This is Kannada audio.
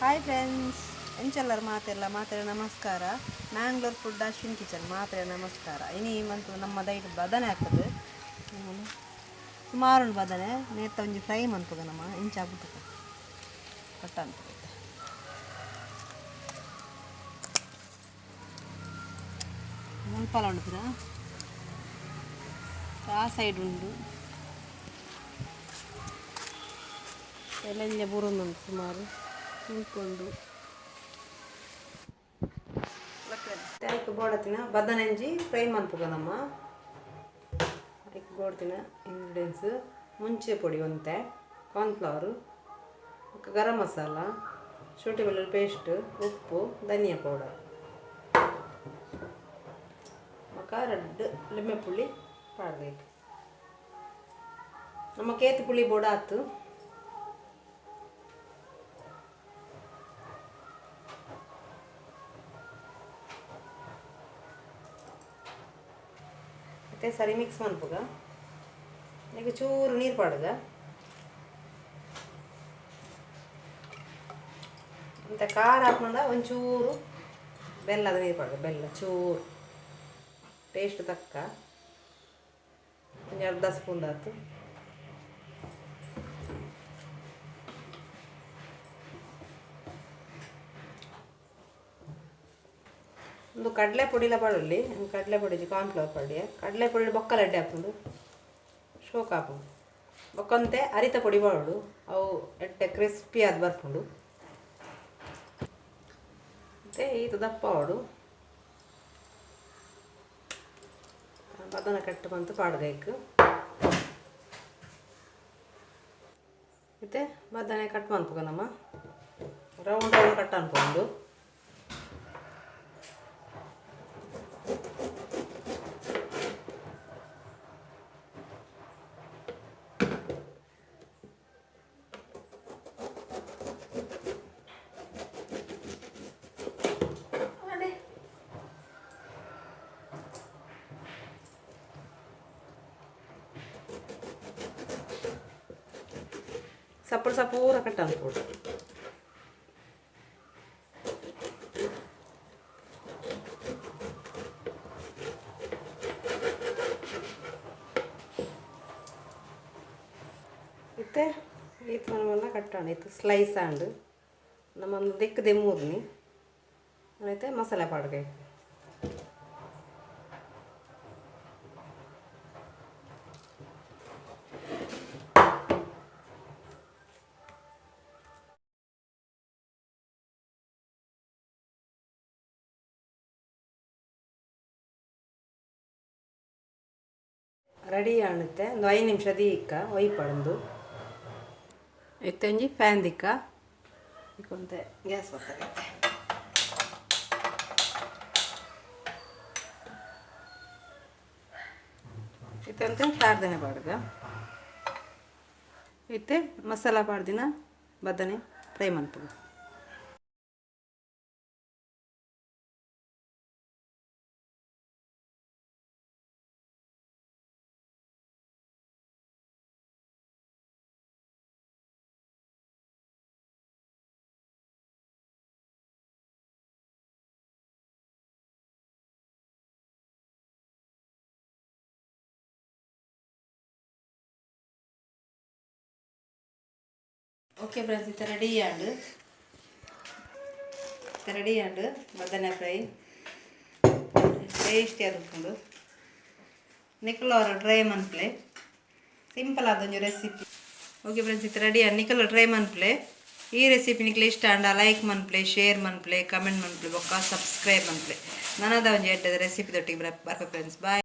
ಹಾಯ್ ಫ್ರೆಂಡ್ಸ್, ಎಂಚಲ್ಲರು ಮಾತೆಲ್ಲ ನಮಸ್ಕಾರ. ಮ್ಯಾಂಗ್ಳೂರ್ ಫುಡ್ ಅಶ್ವಿನ್ ಕಿಚನ್ ನಮಸ್ಕಾರ. ಇನಿ ಮಂತು ನಮ್ಮ ದೈಟ್ ಬದನೆ ಆಗ್ತದೆ. ಸುಮಾರು ಬದನೆ ನೇತ ಒಂಜಿ ಫ್ರೈ ಮಂತದ ನಮ್ಮ ಇಂಚಾಗ್ಬಿಟ್ಟು ಕಟ್ಟ ಅಂತ ಮುಲ್ಪಲ ಉಂಟು ಆ ಸೈಡ್ ಉಂಟು ಎಲೆಂಜ ಬುರುಂದುಂಟು ಸುಮಾರು ಉಳ್ಕೊಂಡು ಅದಕ್ಕೆ ಬೋಡತಿನ ಬದನೆಂಜಿ ಫ್ರೈ ಮನ್ಪುಗ ನಮ್ಮ ಅದಕ್ಕೆ ಬೋಡ್ತಿನ ಇಂಗ್ರೀಡಿಯೆಂಟ್ಸ್ ಮುಂಚೆ ಪೊಡಿ ಒಂತೆ ಕಾರ್ನ್ಫ್ಲವರು ಗರಂ ಮಸಾಲ ಶುಂಠಿ ಬೆಳ್ಳುಳ್ಳಿ ಪೇಸ್ಟ್ ಉಪ್ಪು ಧನಿಯಾ ಪೌಡರ್ ರಡ್ಡು ಲಿಂಬೆ ಪುಳಿ ಪಾಡಬೇಕು ನಮ್ಮ ಕೇತು ಪುಳಿ ಬೋಡ ಆತು ಮತ್ತೆ ಸರಿ ಮಿಕ್ಸ್ ಮನ್ಪುಗ ಈಗ ಚೂರು ನೀರು ಪಾಡುಗ ಮತ್ತು ಖಾರ ಹಾಕೊಂಡ ಒಂಚೂರು ಬೆಲ್ಲದ ನೀರು ಪಾಡುಗ ಬೆಲ್ಲ ಚೂರು ಟೇಸ್ಟ್ ತಕ್ಕ ಒಂದು ಅರ್ಧ ಸ್ಪೂನ್ ಆಯ್ತು. ಒಂದು ಕಡಲೆ ಪುಡಿಲ ಪಡುಲ್ಲಿ ಕಡಲೆ ಪುಡಿ ಕಾರ್ನ್ಫ್ಲವರ್ ಪುಡಿ ಕಡಲೆ ಪುಡಿ ಬೊಕ್ಕಲ ಎಡ್ಡೆ ಹಾಕೊಂಡು ಶೋಕ್ ಹಾಕೊಂಡು ಬೊಕ್ಕಂತೆ ಅರಿತ ಪುಡಿ ಬಾಡು ಅವು ಎಡ್ಡೆ ಕ್ರಿಸ್ಪಿ ಆದ ಬರ್ಕೊಂಡು ಮತ್ತು ಇದು ದಪ್ಪ ಹಾಡು ಬದನ ಕಟ್ಟು ಬಂತು ಪಾಡ್ಬೇಕು ಮತ್ತು ಬದನೆ ಕಟ್ ಮನ್ಪುಗ ನಮ್ಮ ರೌಂಡ್ ಕಟ್ ಅನ್ಕೊಂಡು ಸಪೂರ ಕಟ್ ಅನ್ಕೊಂಡು ಇತ್ತೆ ಈತ ನಮ್ಮೆಲ್ಲ ಕಟ್ಟೋಣ ಇತ್ತು ಸ್ಲೈಸ್ ಆಂಡ್ ನಮ್ಮೊಂದು ದಿಕ್ಕದೆ ಮೂರ್ನಿ అయితే ಮಸಾಲೆ ಪಾಡ್ಬೇಕು ರೆಡಿ ಆಣುತ್ತೆ ಒಂದು 5 ನಿಮಿಷ ದೀಕ್ಕ ಒಯ್ಪಡಂದು ಇತ್ತಂಜಿ ಪ್ಯಾನ್ ದಿಕ್ಕ ಇಕ್ಕೊಂತೆ ಗ್ಯಾಸ್ ಬರ್ತಾಗೈತೆ ಇತ್ತಂತೆ ತಾರ್ದನೆ ಪಾಡ್ಗ ಇತ್ತೆ ಮಸಾಲ ಪಾಡ್ದಿನ ಬದನೆ ಫ್ರೈ ಮನ್ಪುಗ ಓಕೆ ಫ್ರೆಂಡ್ಸ್ ಇದು ರೆಡಿ ಆಂಡು ಬದನೆ ಫ್ರೈ ಟೇಸ್ಟಿ ಆದುಕೊಂಡು ನಿಕ್ಕಲವರು ಟ್ರೈ ಮನ್ಪ್ಲೆ ಸಿಂಪಲ್ ಆದೊಂದು ರೆಸಿಪಿ. ಓಕೆ ಫ್ರೆಂಡ್ಸ್ ಇದು ರೆಡಿ ಆಂಡ್ ನಿಕ್ಕಲು ಟ್ರೈ ಮನ್ಪ್ಲೆ ಈ ರೆಸಿಪಿ ನಿಕ್ಲೆ ಇಷ್ಟ ಆಂಡ ಲೈಕ್ ಮನ್ಪ್ಲೆ ಶೇರ್ ಮನ್ಪ್ಲೆ ಕಮೆಂಟ್ ಮನ್ಪ್ಲೆ ಬೊಕ್ಕ ಸಬ್ಸ್ಕ್ರೈಬ್ ಮನ್ಪ್ಲೆ ನನ್ನದ ಒಂದು ಎಡ್ಡದ ರೆಸಿಪಿ ತೊಟ್ಟಿಗೆ ಬರ್ಬೇಕು ಫ್ರೆಂಡ್ಸ್. ಬಾಯ್.